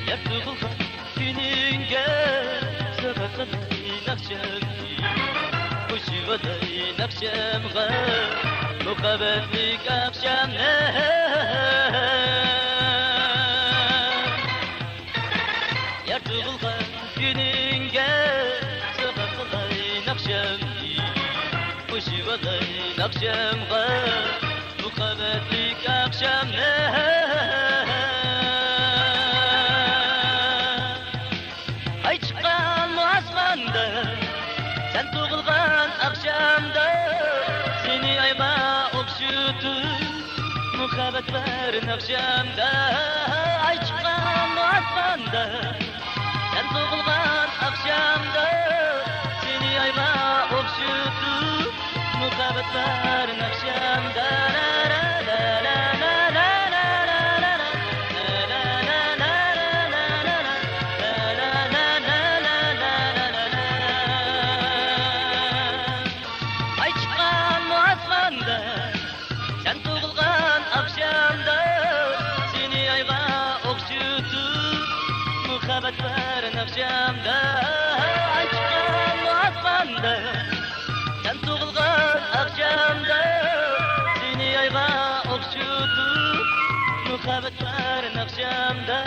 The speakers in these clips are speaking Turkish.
Yer tug'ilgan kuningga sabaqaday naqshamni Qo'shiqaday naqshamga muhabbatlik aqshamni Yer tug'ilgan kuningga sabaqaday naqshamni Qo'shiqaday naqshamga muhabbatlik aqshamni Ay chiqqan osmonda sen tug'ilgan aqshamda seni ayba o'xshatib muhabbat var naqshamda Ay chiqqan osmonda sen tug'ilgan aqshamda seni ayba o'xshatib muhabbat var naqshamda Sen tug'ilgan aqshamda seni ayba o'xshatib muhabbat var naqshamda Ay chiqqan osmonda sen tug'ilgan aqshamda seni ayba o'xshatib muhabbat var naqshamda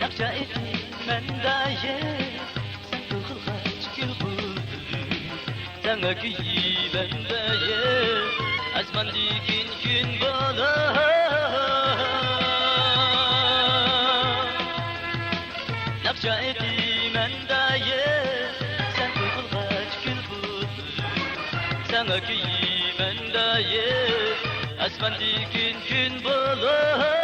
Naqsha etni mendaye sen tug'ilgach kun bo'ldi Sana kuylandaye azman degan kun bo'lar Naqsha etni mendaye sen tug'ilgach kun bo'ldi Sana kuylandaye azman degan kun bo'lar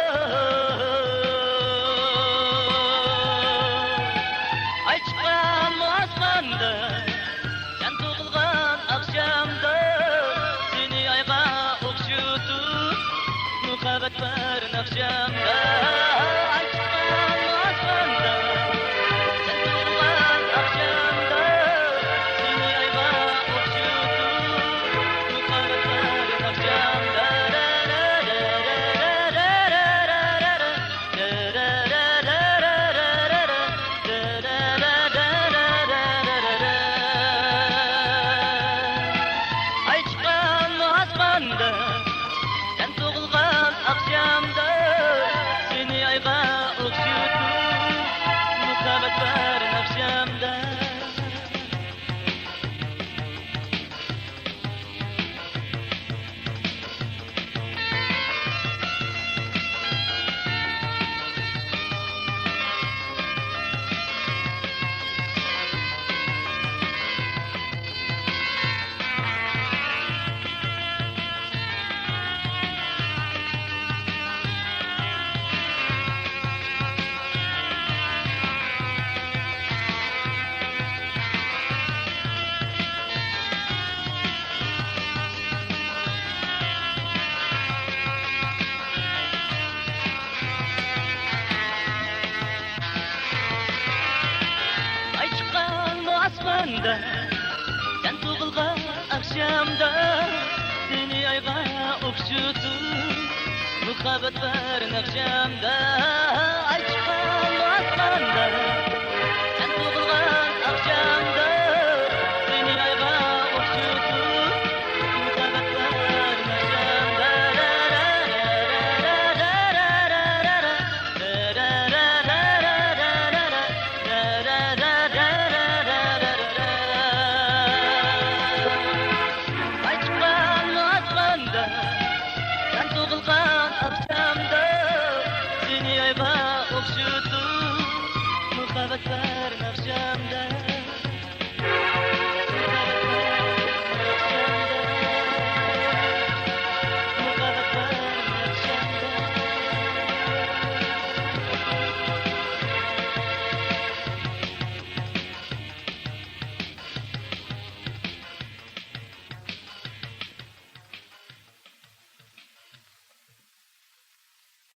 Sen tug'ilgan aqshamda seni ayba o'xshatib muhabbat var naqshamda Ay chiqqan osmonda sen tug'ilgan aqshamda seni ayba o'xshatib muhabbat var naqshamda Sen tug'ilgan aqshamda seni ayba o'xshatib muhabbat var naqshamda osmonda sen tug'ilgan aqshamda seni ayba o'xshatib muhabbat var naqshamda